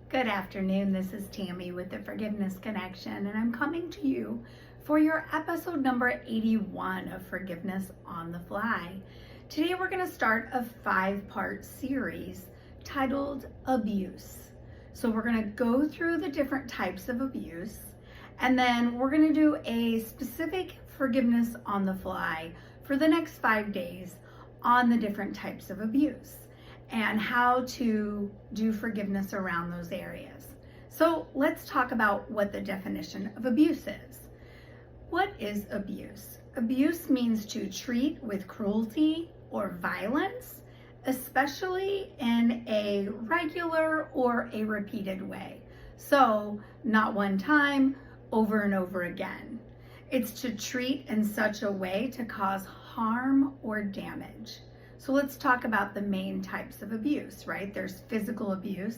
Good afternoon. This is Tammy with the Forgiveness Connection, and I'm coming to you for your episode number 81 of Forgiveness on the Fly. Today we're going to start a 5-part series titled Abuse. So we're going to go through the different types of abuse, and then we're going to do a specific Forgiveness on the Fly for the next 5 days on the different types of abuse and how to do forgiveness around those areas. So let's talk about what the definition of abuse is. What is abuse? Abuse means to treat with cruelty or violence, especially in a regular or a repeated way. So not one time, over and over again. It's to treat in such a way to cause harm or damage. So let's talk about the main types of abuse, right? There's physical abuse.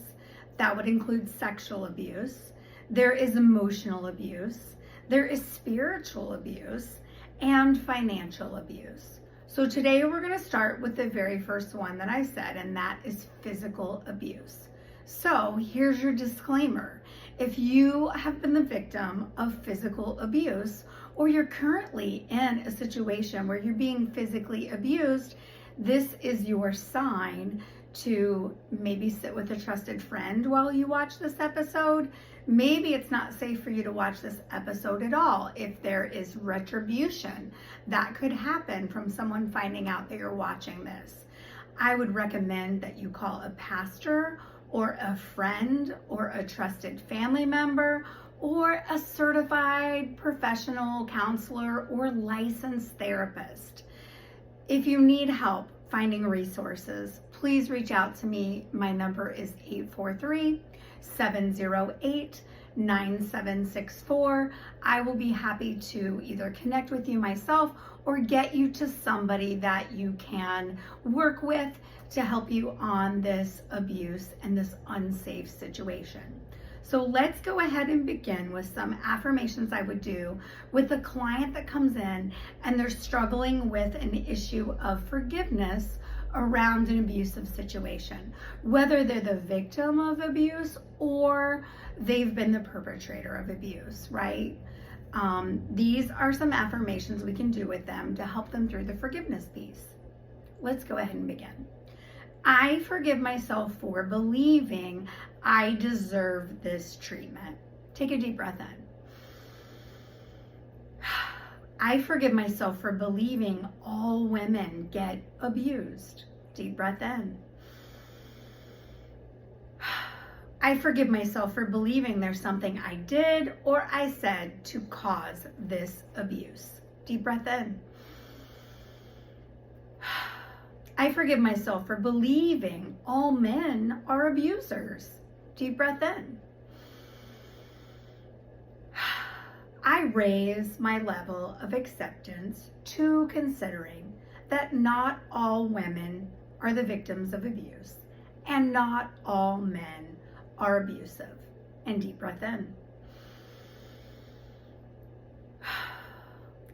That would include sexual abuse. There is emotional abuse. There is spiritual abuse and financial abuse. So today we're going to start with the very first one that I said, and that is physical abuse. So here's your disclaimer. If you have been the victim of physical abuse, or you're currently in a situation where you're being physically abused, this is your sign to maybe sit with a trusted friend while you watch this episode. Maybe it's not safe for you to watch this episode at all if there is retribution that could happen from someone finding out that you're watching this. I would recommend that you call a pastor or a friend or a trusted family member or a certified professional counselor or licensed therapist. If you need help finding resources, please reach out to me. My number is 843-708-9764. I will be happy to either connect with you myself or get you to somebody that you can work with to help you on this abuse and this unsafe situation. So let's go ahead and begin with some affirmations I would do with a client that comes in and they're struggling with an issue of forgiveness around an abusive situation, whether they're the victim of abuse or they've been the perpetrator of abuse, right? These are some affirmations we can do with them to help them through the forgiveness piece. Let's go ahead and begin. I forgive myself for believing I deserve this treatment. Take a deep breath in. I forgive myself for believing all women get abused. Deep breath in. I forgive myself for believing there's something I did or I said to cause this abuse. Deep breath in. I forgive myself for believing all men are abusers. Deep breath in. I raise my level of acceptance to considering that not all women are the victims of abuse and not all men are abusive. And deep breath in.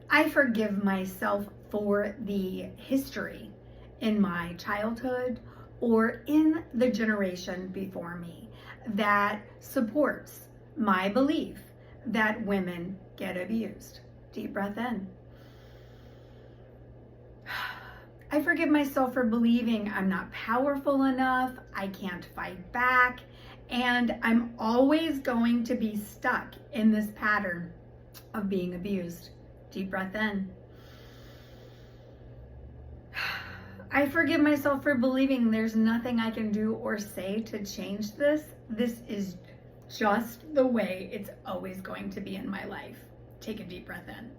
I forgive myself for the history in my childhood or in the generation before me that supports my belief that women get abused. Deep breath in. I forgive myself for believing I'm not powerful enough, I can't fight back, and I'm always going to be stuck in this pattern of being abused. Deep breath in. I forgive myself for believing there's nothing I can do or say to change this. This is just the way it's always going to be in my life. Take a deep breath in.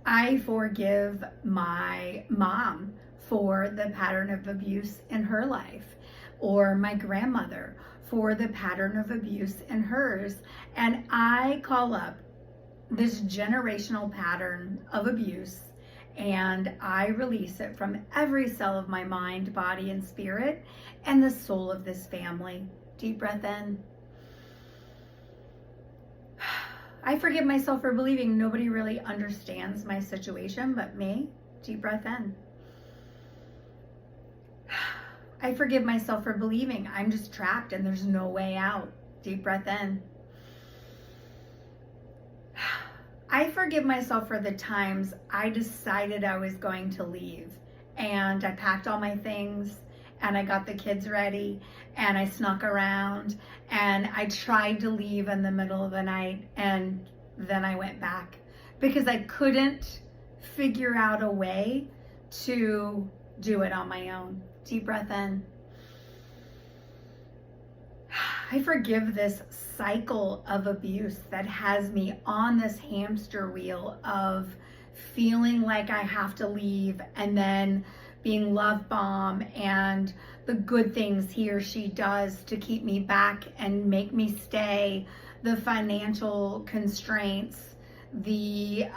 I forgive my mom for the pattern of abuse in her life, or my grandmother for the pattern of abuse in hers. And I call up this generational pattern of abuse and I release it from every cell of my mind, body, and spirit, and the soul of this family. Deep breath in. I forgive myself for believing nobody really understands my situation but me. Deep breath in. I forgive myself for believing I'm just trapped and there's no way out. Deep breath in. I forgive myself for the times I decided I was going to leave and I packed all my things and I got the kids ready and I snuck around and I tried to leave in the middle of the night and then I went back because I couldn't figure out a way to do it on my own. Deep breath in. I forgive this cycle of abuse that has me on this hamster wheel of feeling like I have to leave and then being love bomb and the good things he or she does to keep me back and make me stay, the financial constraints, the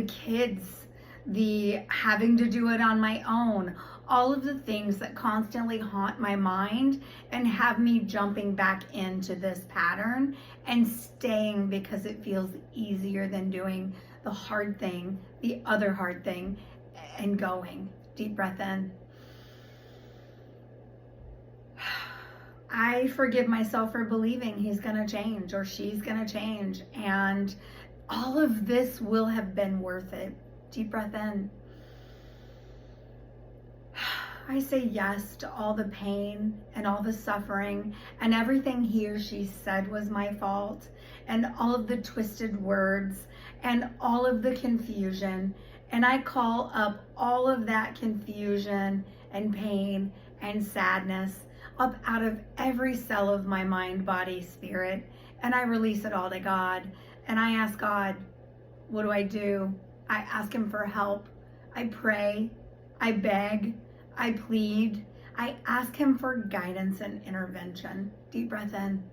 kids, the having to do it on my own, all of the things that constantly haunt my mind and have me jumping back into this pattern and staying because it feels easier than doing the hard thing, the other hard thing, and going. Deep breath in. I forgive myself for believing he's gonna change or she's gonna change, and all of this will have been worth it. Deep breath in. I say yes to all the pain and all the suffering and everything he or she said was my fault and all of the twisted words and all of the confusion. And I call up all of that confusion and pain and sadness up out of every cell of my mind, body, spirit, and I release it all to God. And I ask God, what do? I ask him for help. I pray. I beg. I plead. I ask him for guidance and intervention. Deep breath in.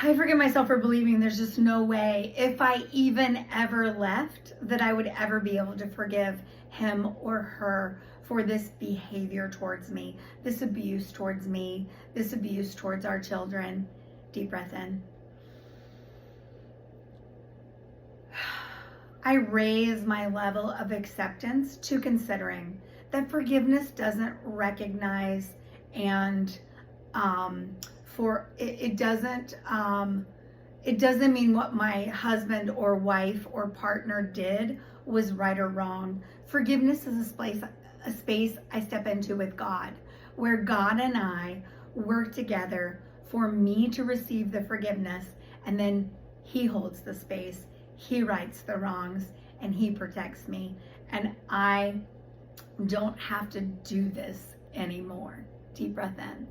I forgive myself for believing there's just no way, if I even ever left, that I would ever be able to forgive him or her for this behavior towards me, this abuse towards me, this abuse towards our children. Deep breath in. I raise my level of acceptance to considering that forgiveness doesn't recognize and it doesn't mean what my husband or wife or partner did was right or wrong. Forgiveness is a space I step into with God, where God and I work together for me to receive the forgiveness, and then he holds the space. He rights the wrongs and he protects me, and I don't have to do this anymore. Deep breath in.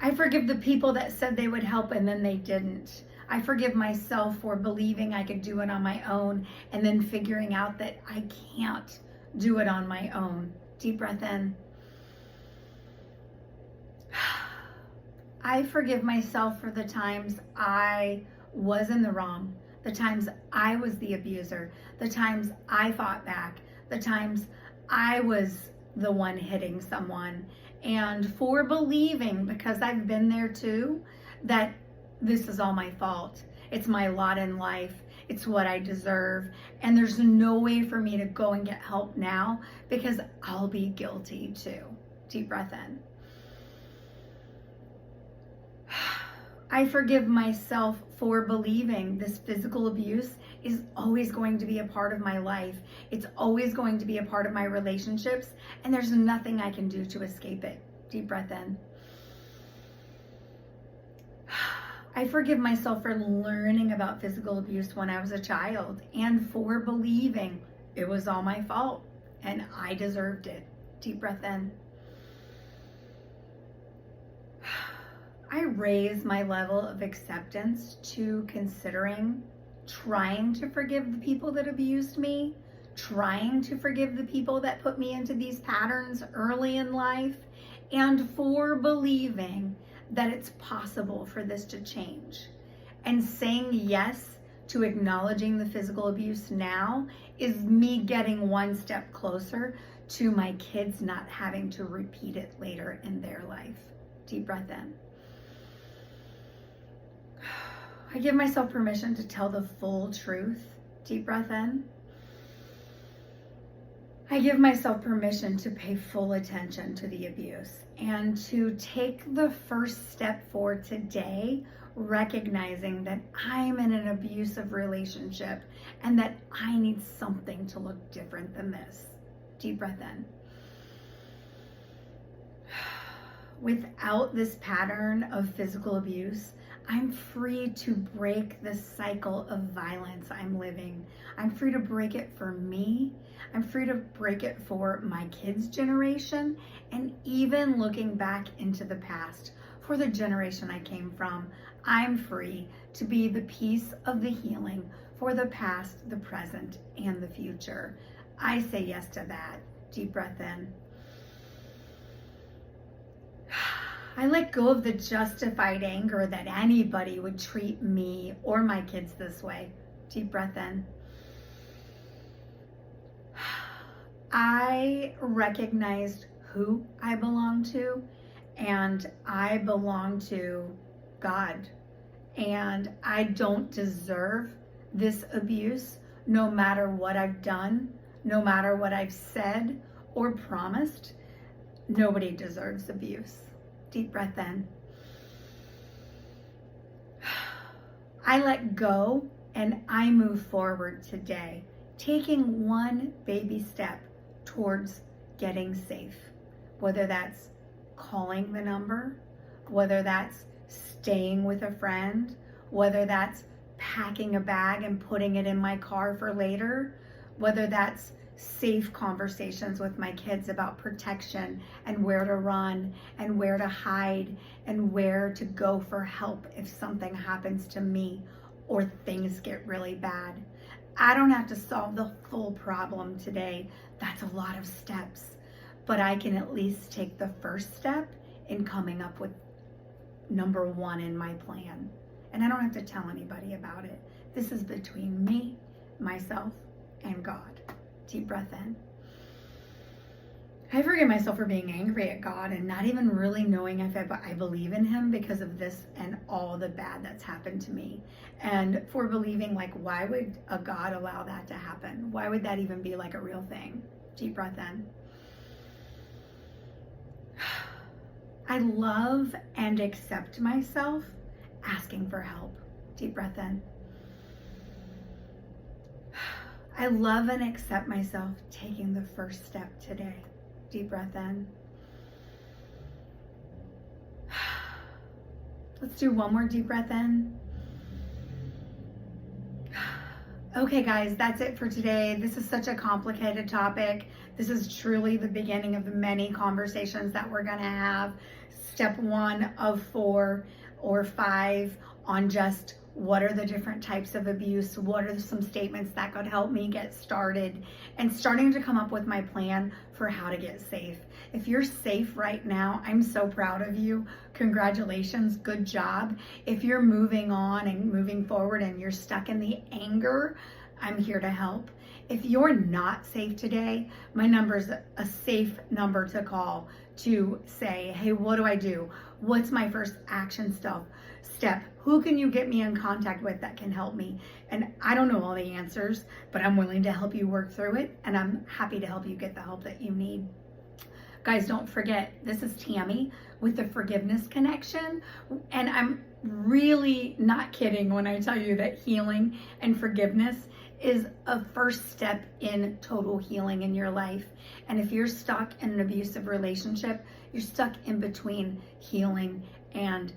I forgive the people that said they would help and then they didn't. I forgive myself for believing I could do it on my own and then figuring out that I can't do it on my own. Deep breath in. I forgive myself for the times I was in the wrong, the times I was the abuser, the times I fought back, the times I was the one hitting someone, and for believing, because I've been there too, that this is all my fault. It's my lot in life. It's what I deserve. And there's no way for me to go and get help now because I'll be guilty too. Deep breath in. I forgive myself for believing this physical abuse is always going to be a part of my life. It's always going to be a part of my relationships, and there's nothing I can do to escape it. Deep breath in. I forgive myself for learning about physical abuse when I was a child and for believing it was all my fault and I deserved it. Deep breath in. I raise my level of acceptance to considering trying to forgive the people that abused me, trying to forgive the people that put me into these patterns early in life, and for believing that it's possible for this to change. And saying yes to acknowledging the physical abuse now is me getting one step closer to my kids not having to repeat it later in their life. Deep breath in. I give myself permission to tell the full truth. Deep breath in. I give myself permission to pay full attention to the abuse and to take the first step for today, recognizing that I'm in an abusive relationship and that I need something to look different than this. Deep breath in. Without this pattern of physical abuse, I'm free to break the cycle of violence I'm living. I'm free to break it for me. I'm free to break it for my kids' generation, and even looking back into the past for the generation I came from. I'm free to be the piece of the healing for the past, the present, and the future. I say yes to that. Deep breath in. I let go of the justified anger that anybody would treat me or my kids this way. Deep breath in. I recognized who I belong to, and I belong to God. And I don't deserve this abuse, no matter what I've done, no matter what I've said or promised. Nobody deserves abuse. Deep breath in. I let go and I move forward today, taking one baby step towards getting safe. Whether that's calling the number, whether that's staying with a friend, whether that's packing a bag and putting it in my car for later, whether that's safe conversations with my kids about protection and where to run and where to hide and where to go for help if something happens to me or things get really bad. I don't have to solve the full problem today. That's a lot of steps, but I can at least take the first step in coming up with number one in my plan. And I don't have to tell anybody about it. This is between me, myself, and God. Deep breath in. I forgive myself for being angry at God and not even really knowing if I believe in him because of this and all the bad that's happened to me. And for believing, like, why would a God allow that to happen? Why would that even be like a real thing? Deep breath in. I love and accept myself asking for help. Deep breath in. I love and accept myself taking the first step today. Deep breath in. Let's do one more deep breath in. Okay, guys, that's it for today. This is such a complicated topic. This is truly the beginning of the many conversations that we're going to have. Step 1 of 4 or 5 on just what are the different types of abuse, what are some statements that could help me get started, and starting to come up with my plan for how to get safe. If you're safe right now, I'm so proud of you. Congratulations, good job. If you're moving on and moving forward and you're stuck in the anger, I'm here to help. If you're not safe today, my number is a safe number to call to say, hey, what do I do? What's my first action step? Who can you get me in contact with that can help me? And I don't know all the answers, but I'm willing to help you work through it, and I'm happy to help you get the help that you need. Guys, don't forget, this is Tammy with the Forgiveness Connection, and I'm really not kidding when I tell you that healing and forgiveness is a first step in total healing in your life. And if you're stuck in an abusive relationship, you're stuck in between healing and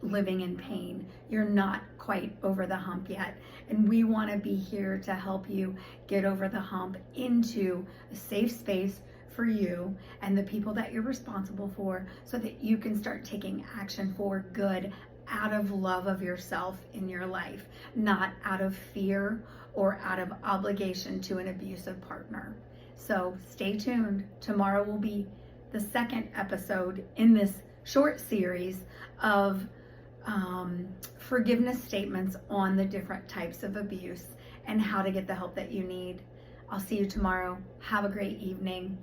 living in pain. You're not quite over the hump yet. And we want to be here to help you get over the hump into a safe space for you and the people that you're responsible for, so that you can start taking action for good out of love of yourself in your life, not out of fear or out of obligation to an abusive partner. So stay tuned. Tomorrow will be the second episode in this short series of forgiveness statements on the different types of abuse and how to get the help that you need. I'll see you tomorrow. Have a great evening.